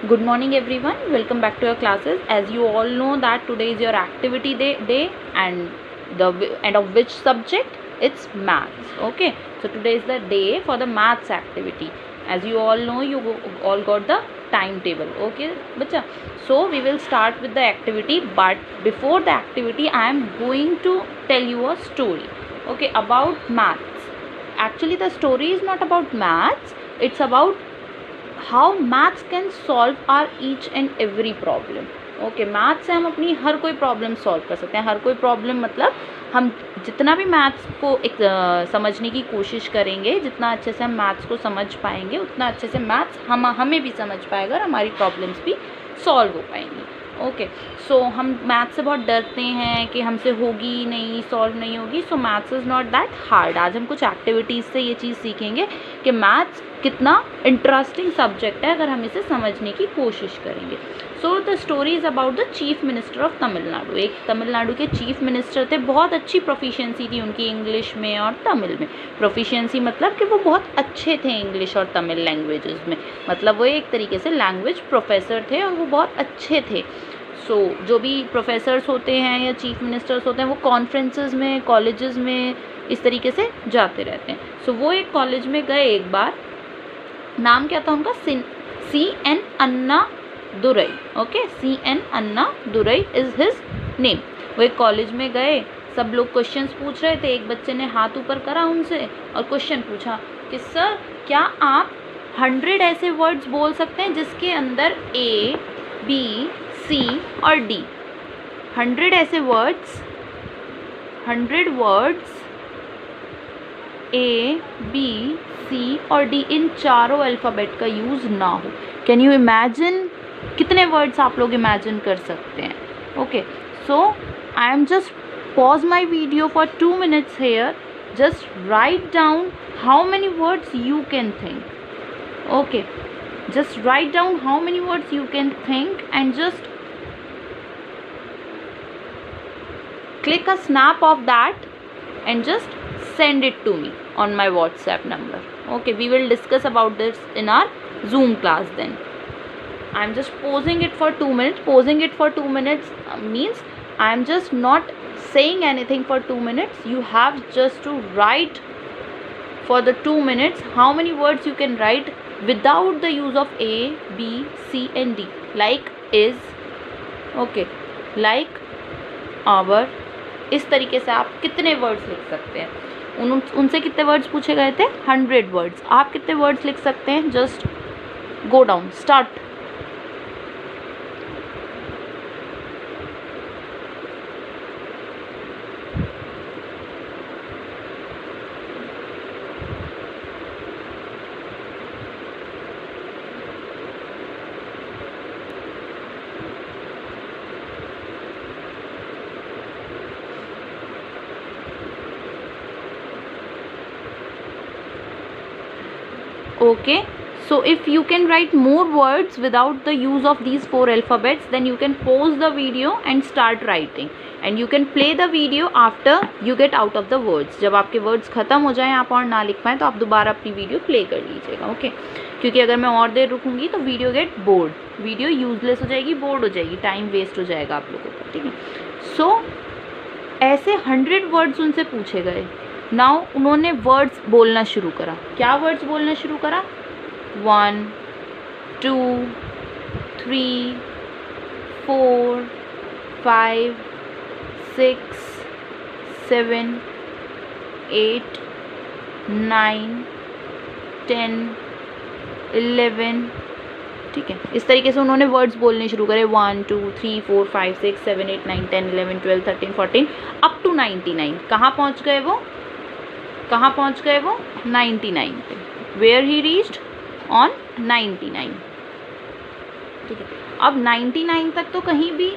Good morning everyone, welcome back to your classes. As you all know that today is your activity day and of which subject? It's maths. Okay, so today is the day for the maths activity. As you all know, you all got the timetable. Okay bacha, so we will start with the activity, but before the activity I am going to tell you a story, okay, about maths. Actually the story is not about maths, it's about how maths can solve our each and every problem. Okay, maths से हम अपनी हर कोई problem solve कर सकते हैं. हर कोई problem मतलब हम जितना भी मैथ्स को समझने की कोशिश करेंगे, जितना अच्छे से हम मैथ्स को समझ पाएंगे, उतना अच्छे से मैथ्स हमें भी समझ पाएगा और हमारी प्रॉब्लम्स भी सॉल्व हो पाएंगी. ओके, सो हम मैथ्स से बहुत डरते हैं कि हमसे होगी नहीं, सॉल्व नहीं होगी. सो maths is not that hard. आज हम कुछ एक्टिविटीज़ से ये चीज़ सीखेंगे कि मैथ्स कितना इंटरेस्टिंग सब्जेक्ट है अगर हम इसे समझने की कोशिश करेंगे. So the story is about the chief minister of Tamil Nadu. एक तमिलनाडु के चीफ मिनिस्टर थे. बहुत अच्छी प्रोफिशिएंसी थी उनकी इंग्लिश में और तमिल में. प्रोफिशिएंसी मतलब कि वो बहुत अच्छे थे इंग्लिश और तमिल लैंग्वेजेस में. मतलब वो एक तरीके से लैंग्वेज प्रोफेसर थे और वो बहुत अच्छे थे. सो जो भी प्रोफेसर्स होते हैं या चीफ मिनिस्टर्स होते हैं वो कॉन्फ्रेंसेस में, कॉलेजेस में इस तरीके से जाते रहते हैं. सो वो एक कॉलेज में गए एक बार. नाम क्या था उनका? C.N. Anna Durai. Okay, C.N. Anna Durai is his name. वो एक कॉलेज में गए, सब लोग क्वेश्चंस पूछ रहे थे. एक बच्चे ने हाथ ऊपर करा उनसे और क्वेश्चन पूछा कि सर क्या आप 100 ऐसे वर्ड्स बोल सकते हैं जिसके अंदर A, B, C और D. 100 ऐसे words, 100 words A, B, C और D इन चारों अल्फ़ाबेट का यूज़ ना हो. Can you imagine? कितने वर्ड्स आप लोग इमेजिन कर सकते हैं? Okay, so I am just pause my video for 2 minutes here. Just write down how many words you can think. Okay, just write down how many words you can think and just click a snap of that and just send it to me on my WhatsApp number. Okay, we will discuss about this in our Zoom class then. I'm just pausing it for 2 minutes. Pausing it for 2 minutes means I'm just not saying anything for 2 minutes. You have just to write for the 2 minutes how many words you can write without the use of A, B, C and D. Like is, okay, like our. इस तरीके से आप कितने words लिख सकते हैं? उनसे कितने वर्ड्स पूछे गए थे? 100 वर्ड्स. आप कितने वर्ड्स लिख सकते हैं? Just go down, start. Okay, so if you can write more words without the use of these 4 alphabets, then you can pause the video and start writing, and you can play the video after you get out of the words. जब आपके words ख़त्म हो जाएं, आप और ना लिख पाएँ, तो आप दोबारा अपनी वीडियो प्ले कर लीजिएगा. ओके, क्योंकि अगर मैं और देर रुकूँगी तो video get bored, video useless हो जाएगी, बोर्ड हो जाएगी, टाइम वेस्ट हो जाएगा आप लोगों का. ठीक है, सो ऐसे 100 वर्ड्स उनसे पूछे गए. नाउ उन्होंने वर्ड्स बोलना शुरू करा. क्या वर्ड्स बोलना शुरू करा? 1, 2, 3, 4, 5, 6, 7, 8, 9, 10, 11. ठीक है, इस तरीके से उन्होंने वर्ड्स बोलने शुरू करे. 1, 2, 3, 4, 5, 6, 7, 8, 9, 10, 11, 12, 13, 14 अप टू 99. कहाँ पहुँच गए वो? कहाँ पहुँच गए वो? 99 पे. Where he reached? ऑन 99. ठीक है, अब 99 तक तो कहीं भी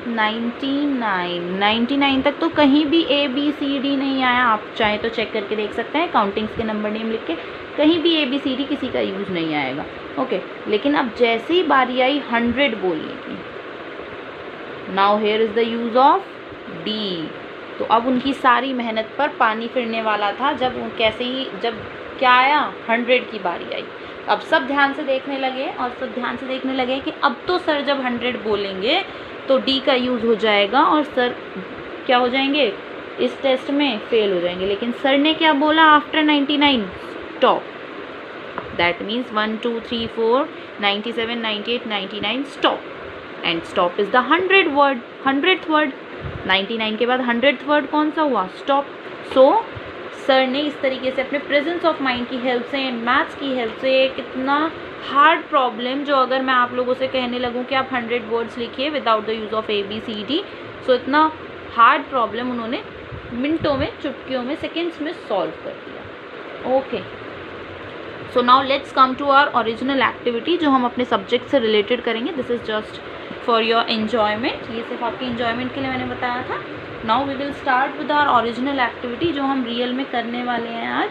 99 तक तो कहीं भी A, B, C, D नहीं आया. आप चाहें तो चेक करके देख सकते हैं, काउंटिंग्स के नंबर नेम लिख के. कहीं भी A, B, C, D किसी का यूज़ नहीं आएगा. ओके, लेकिन अब जैसे ही बारी आई 100 बोलने की, now here is the use of D. तो अब उनकी सारी मेहनत पर पानी फिरने वाला था. जब कैसे ही जब क्या आया? 100 की बारी आई. अब सब ध्यान से देखने लगे और सब ध्यान से देखने लगे कि अब तो सर जब 100 बोलेंगे तो डी का यूज़ हो जाएगा और सर क्या हो जाएंगे, इस टेस्ट में फेल हो जाएंगे। लेकिन सर ने क्या बोला after 99, stop. That means 1 2 3 4 97 98 99 stop, and stop is the 100th word. 99 के बाद 100th वर्ड कौन सा हुआ, स्टॉप। सो सर ने इस तरीके से अपने प्रेजेंस ऑफ माइंड की हेल्प से एंड मैथ्स की हेल्प से कितना हार्ड प्रॉब्लम, जो अगर मैं आप लोगों से कहने लगूँ कि आप 100 वर्ड्स लिखिए without the use of ABCD, सो इतना हार्ड प्रॉब्लम उन्होंने मिनटों में, चुटकियों में, सेकेंड्स में सॉल्व कर दिया। Okay, so now let's come to our original activity जो हम अपने सब्जेक्ट से रिलेटेड करेंगे। This is just for your enjoyment, ये सिर्फ आपके एन्जॉयमेंट के लिए मैंने बताया था। Now we will start with our original activity जो हम रियल में करने वाले हैं आज,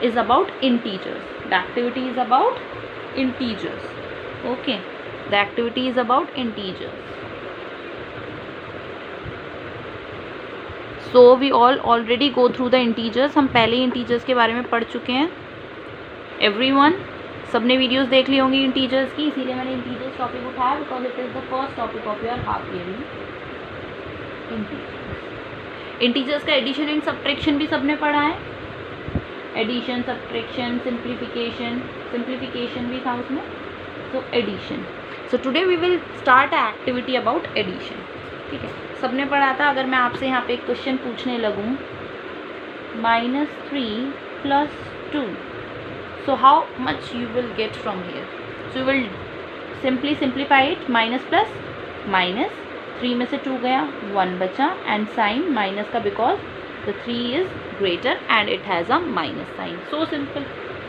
is about integers. The activity is about integers. Okay, the activity is about integers. So we already go through the integers, हम पहले ही इंटीजर्स के बारे में पढ़ चुके हैं। एवरीवन, सबने वीडियोस देख ली होंगी इंटीजर्स की, इसीलिए मैंने इंटीजर्स टॉपिक उठाया because it is the first topic of your half yearly. Integers का एडिशन एंड सब्ट्रैक्शन भी सबने पढ़ा है। एडिशन, सब्ट्रैक्शन, सिंप्लीफिकेशन भी था उसमें। So addition. So today we will start a activity about addition. ठीक है, सबने पढ़ा था। अगर मैं आपसे यहाँ पे एक क्वेश्चन पूछने लगूँ, -3 + 2, so how much you will get from here? So you will simply simplify it, minus plus minus, 3 में से 2 गया, 1 बचा, and sign minus का because the 3 is greater and it has a minus sign. So simple.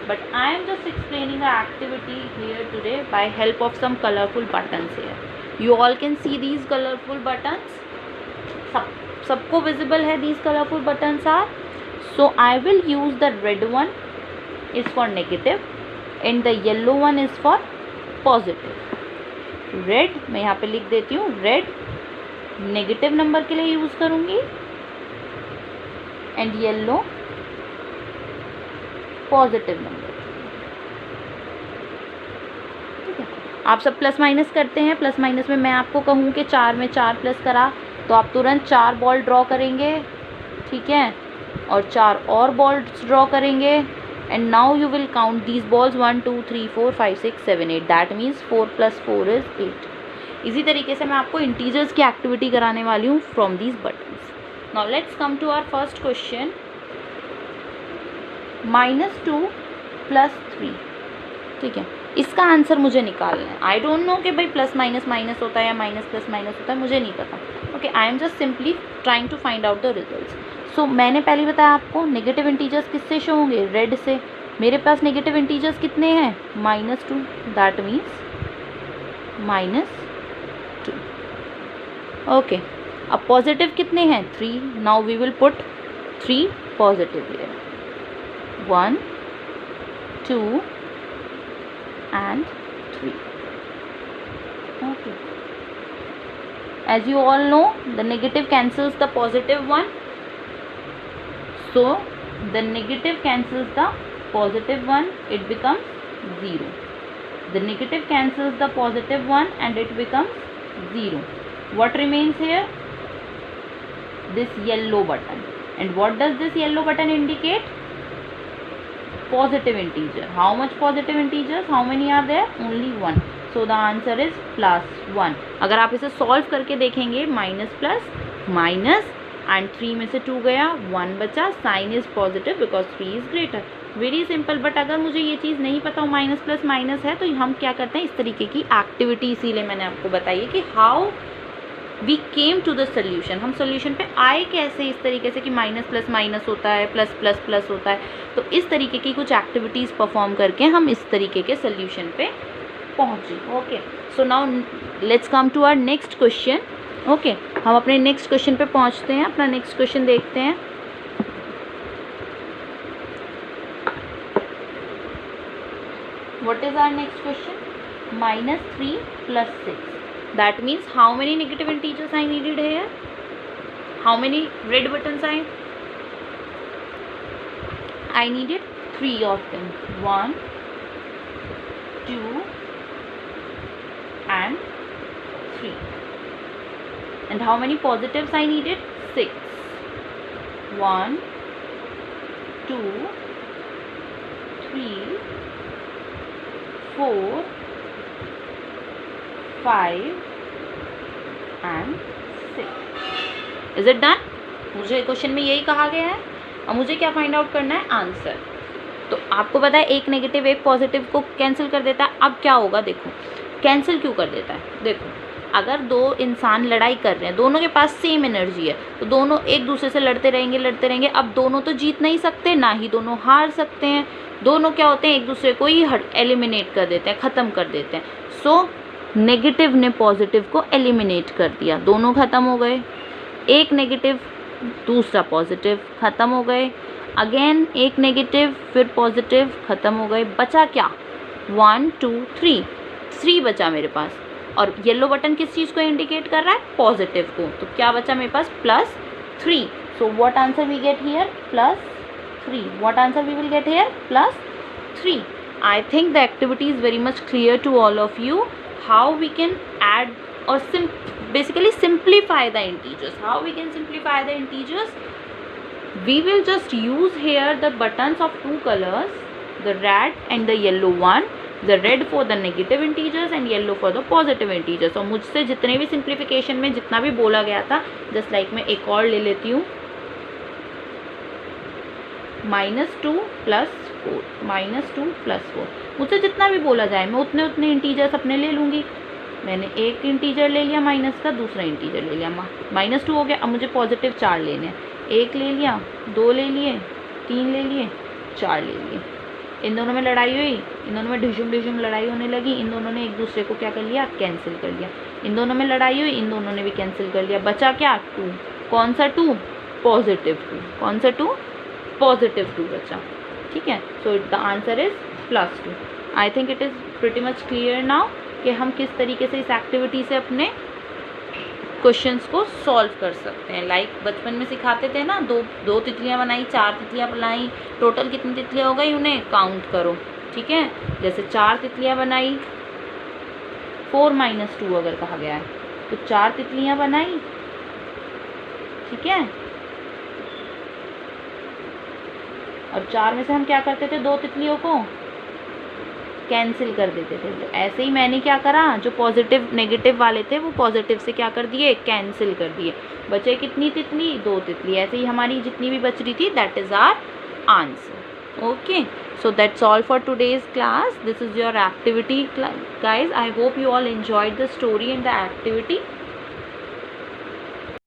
But I am just explaining the activity here today by help of some colorful buttons here. You all can see these colorful buttons. सबको visible है these colorful buttons are. So I will use the red one is for negative and the yellow one is for positive. Red मैं यहाँ पे लिख देती हूँ, red negative number के लिए यूज़ करूँगी एंड येलो पॉजिटिव नंबर। ठीक है, आप सब प्लस माइनस करते हैं। प्लस माइनस में मैं आपको कहूँ कि 4 में 4 प्लस करा तो आप तुरंत 4 बॉल ड्रॉ करेंगे। ठीक है, और 4 और बॉल्स ड्रॉ करेंगे and now you will count these balls 1 2 3 4 5 6 7 8, that means 4 + 4 is 8। इसी तरीके से मैं आपको इंटीजर्स की एक्टिविटी कराने वाली हूँ from these buttons. Now let's come to our first question, -2 + 3। ठीक है, इसका आंसर मुझे निकालना है। आई डोंट नो कि भाई प्लस माइनस माइनस होता है या माइनस प्लस माइनस होता है, मुझे नहीं पता। Okay, I am just simply trying to find out the results. So मैंने पहले बताया आपको नेगेटिव इंटीजर्स किससे शो होंगे, रेड से। मेरे पास नेगेटिव इंटीजर्स कितने हैं, -2, दैट मीन्स -2। ओके, अब पॉजिटिव कितने हैं, 3। Now we will put 3 positive here, 1 2 and 3. Okay, as you all know the negative cancels the positive one, so the negative cancels the positive one, it becomes 0. The negative cancels the positive one and it becomes 0. What remains here, this yellow button, and what does this yellow button indicate, positive integer. How much positive integers, how many are there, only 1. So the answer is +1. अगर आप इसे solve करके देखेंगे, minus plus minus and 3 में से 2 गया, 1 बचा, sign is positive because 3 is greater. Very simple. But अगर मुझे ये चीज़ नहीं पता हो माइनस प्लस माइनस है, तो हम क्या करते हैं, इस तरीके की एक्टिविटी, इसीलिए मैंने आपको बताई है कि how we came to the solution. हम सोल्यूशन पे आए कैसे, इस तरीके से कि माइनस प्लस माइनस होता है, प्लस प्लस प्लस होता है। तो इस तरीके की कुछ एक्टिविटीज़ परफॉर्म करके हम इस तरीके के सोल्यूशन पे पहुँचे। Okay, so now let's come to our next question. Okay, हम अपने नेक्स्ट क्वेश्चन पे पहुँचते हैं। अपना नेक्स्ट क्वेश्चन देखते हैं। What is our next question, -3 + 6. That means how many negative integers I needed here? How many red buttons I needed? 3 of them. 1 and 3. And how many positives I needed? 6. 1, 2, 3, 4, 5 and 6. Is it done? मुझे question में यही कहा गया है। अब मुझे क्या find out करना है? आंसर। तो आपको पता है एक नेगेटिव एक पॉजिटिव को कैंसिल कर देता है। अब क्या होगा देखो, कैंसिल क्यों कर देता है? देखो, अगर दो इंसान लड़ाई कर रहे हैं, दोनों के पास सेम एनर्जी है, तो दोनों एक दूसरे से लड़ते रहेंगे। अब दोनों तो जीत नहीं सकते, ना ही दोनों हार सकते हैं। दोनों क्या होते हैं, एक दूसरे को ही एलिमिनेट कर देते हैं, ख़त्म कर देते हैं। सो नेगेटिव ने पॉजिटिव को एलिमिनेट कर दिया, दोनों ख़त्म हो गए। एक नेगेटिव दूसरा पॉजिटिव, ख़त्म हो गए। अगेन एक नेगेटिव फिर पॉजिटिव, ख़त्म हो गए। बचा क्या? 1 2 3 बचा मेरे पास। और येलो बटन किस चीज़ को इंडिकेट कर रहा है? पॉजिटिव को। तो क्या बचा मेरे पास? +3. So what answer we get here? +3. What answer we will get here? +3. I think the activity is very much clear to all of you. How we can add or basically simplify the integers. How we can simplify the integers? We will just use here the buttons of two colors, the red and the yellow one. The red for the negative integers and yellow for the positive integers. तो मुझसे जितने भी simplification में जितना भी बोला गया था, just like मैं एक और ले लेती हूँ, -2 + 4, -2 + 4। मुझसे जितना भी बोला जाए मैं उतने इंटीजर्स अपने ले लूँगी। मैंने एक इंटीजर ले लिया माइनस का, दूसरा इंटीजर ले लिया, -2 हो गया। अब मुझे पॉजिटिव 4 लेने हैं, 1 ले लिया, 2 ले लिए, 3 ले लिए, 4 ले लिए। इन दोनों में लड़ाई हुई, इन दोनों में ढिशुम लड़ाई होने लगी। इन दोनों ने एक दूसरे को क्या कर लिया? कैंसिल कर लिया। इन दोनों में लड़ाई हुई, इन दोनों ने भी कैंसिल कर लिया। बचा क्या? 2। कौन सा 2? पॉजिटिव 2। कौन सा 2? पॉजिटिव 2 बचा। ठीक है, so the answer is +2। I think it is pretty much clear now कि हम किस तरीके से इस एक्टिविटी से अपने क्वेश्चंस को सॉल्व कर सकते हैं। लाइक बचपन में सिखाते थे ना, दो तितलियाँ बनाई, 4 तितलियाँ बनाई, टोटल कितनी तितलियाँ हो गई उन्हें काउंट करो। ठीक है, जैसे 4 तितलियाँ बनाई, 4 - 2 अगर कहा गया है तो 4 तितलियाँ बनाई। ठीक है, और 4 में से हम क्या करते थे? 2 तितलियों को कैंसिल कर देते थे। तो ऐसे ही मैंने क्या करा, जो पॉजिटिव नेगेटिव वाले थे वो पॉजिटिव से क्या कर दिए? कैंसिल कर दिए। बचे कितनी तितली? 2 तितली। ऐसे ही हमारी जितनी भी बच रही थी, that is our answer. Okay, so that's all for today's class. This is your activity, guys. I hope you all enjoyed the story and the activity.